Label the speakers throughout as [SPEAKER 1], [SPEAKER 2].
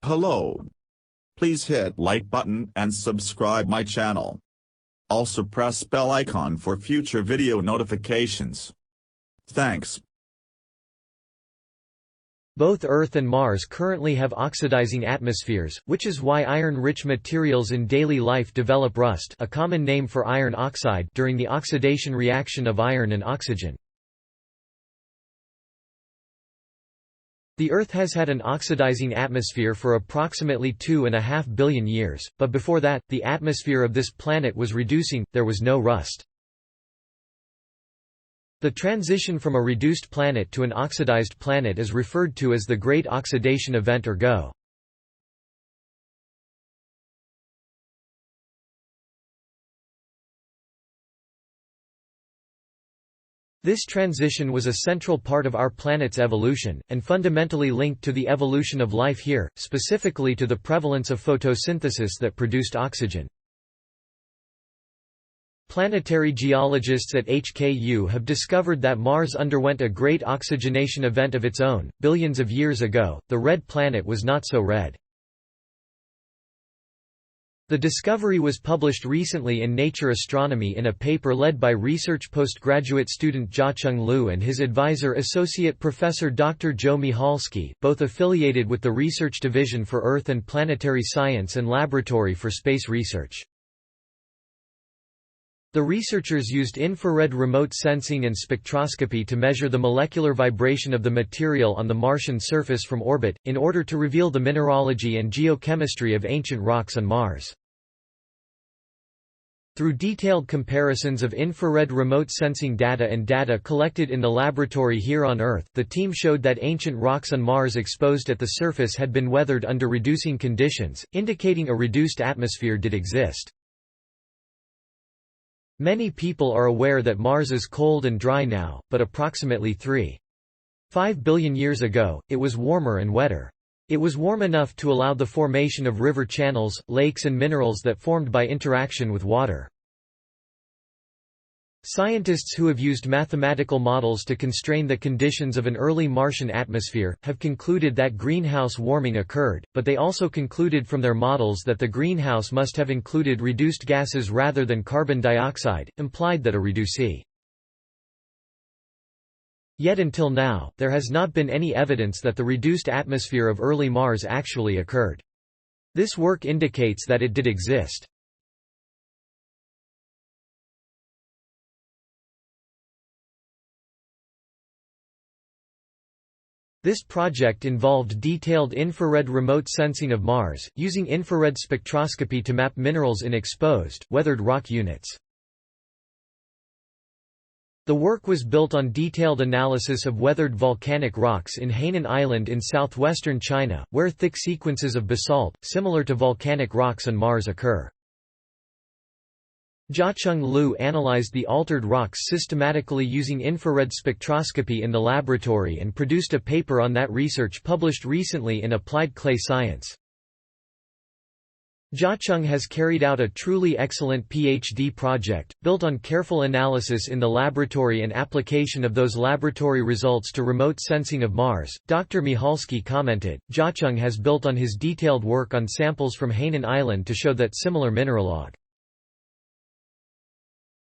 [SPEAKER 1] Hello. Please hit like button and subscribe my channel. Also press bell icon for future video notifications. Thanks.
[SPEAKER 2] Both Earth and Mars currently have oxidizing atmospheres, which is why iron-rich materials in daily life develop rust, a common name for iron oxide, during the oxidation reaction of iron and oxygen. The Earth has had an oxidizing atmosphere for approximately 2.5 billion years, but before that, the atmosphere of this planet was reducing, there was no rust. The transition from a reduced planet to an oxidized planet is referred to as the Great Oxidation Event or GO. This transition was a central part of our planet's evolution, and fundamentally linked to the evolution of life here, specifically to the prevalence of photosynthesis that produced oxygen. Planetary geologists at HKU have discovered that Mars underwent a great oxygenation event of its own. Billions of years ago, the red planet was not so red. The discovery was published recently in Nature Astronomy in a paper led by research postgraduate student Jiacheng Liu and his advisor Associate Professor Dr. Joe Michalski, both affiliated with the Research Division for Earth and Planetary Science and Laboratory for Space Research. The researchers used infrared remote sensing and spectroscopy to measure the molecular vibration of the material on the Martian surface from orbit, in order to reveal the mineralogy and geochemistry of ancient rocks on Mars. Through detailed comparisons of infrared remote sensing data and data collected in the laboratory here on Earth, the team showed that ancient rocks on Mars exposed at the surface had been weathered under reducing conditions, indicating a reduced atmosphere did exist. Many people are aware that Mars is cold and dry now, but approximately 3.5 billion years ago, it was warmer and wetter. It was warm enough to allow the formation of river channels, lakes and minerals that formed by interaction with water. Scientists who have used mathematical models to constrain the conditions of an early Martian atmosphere, have concluded that greenhouse warming occurred, but they also concluded from their models that the greenhouse must have included reduced gases rather than carbon dioxide, implied that a reducee. Yet until now, there has not been any evidence that the reduced atmosphere of early Mars actually occurred. This work indicates that it did exist. This project involved detailed infrared remote sensing of Mars, using infrared spectroscopy to map minerals in exposed, weathered rock units. The work was built on detailed analysis of weathered volcanic rocks in Hainan Island in southwestern China, where thick sequences of basalt, similar to volcanic rocks on Mars occur. Jiacheng Liu analyzed the altered rocks systematically using infrared spectroscopy in the laboratory and produced a paper on that research published recently in Applied Clay Science. Jiacheng has carried out a truly excellent PhD project, built on careful analysis in the laboratory and application of those laboratory results to remote sensing of Mars. Dr. Michalski commented, Jiacheng has built on his detailed work on samples from Hainan Island to show that similar mineralogy.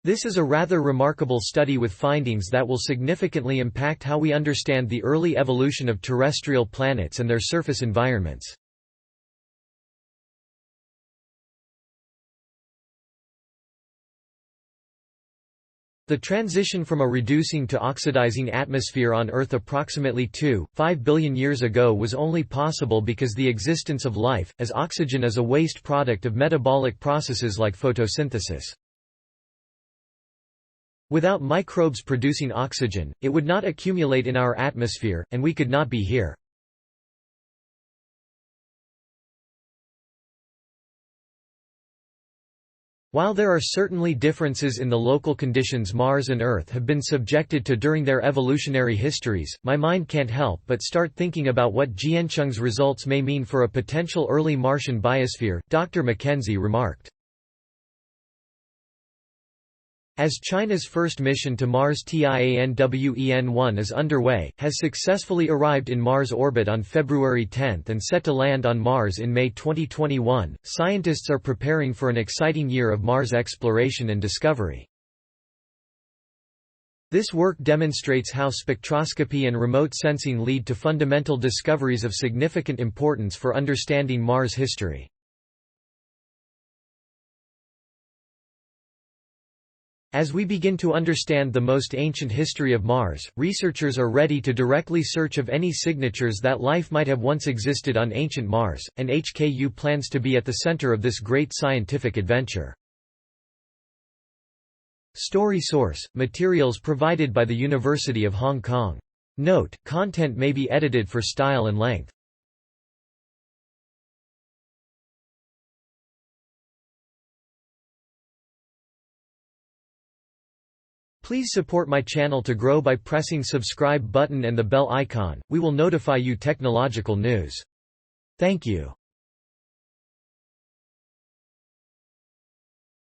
[SPEAKER 2] This is a rather remarkable study with findings that will significantly impact how we understand the early evolution of terrestrial planets and their surface environments. The transition from a reducing to oxidizing atmosphere on Earth approximately 2.5 billion years ago was only possible because the existence of life, as oxygen is a waste product of metabolic processes like photosynthesis. Without microbes producing oxygen, it would not accumulate in our atmosphere, and we could not be here. While there are certainly differences in the local conditions Mars and Earth have been subjected to during their evolutionary histories, my mind can't help but start thinking about what Jiacheng's results may mean for a potential early Martian biosphere, Dr. Mackenzie remarked. As China's first mission to Mars Tianwen-1 is underway, has successfully arrived in Mars orbit on February 10 and set to land on Mars in May 2021, scientists are preparing for an exciting year of Mars exploration and discovery. This work demonstrates how spectroscopy and remote sensing lead to fundamental discoveries of significant importance for understanding Mars history. As we begin to understand the most ancient history of Mars, researchers are ready to directly search of any signatures that life might have once existed on ancient Mars, and HKU plans to be at the center of this great scientific adventure. Story source: materials provided by the University of Hong Kong. Note: content may be edited for style and length. Please support my channel to grow by pressing subscribe button and the bell icon. We will notify you technological news. Thank you.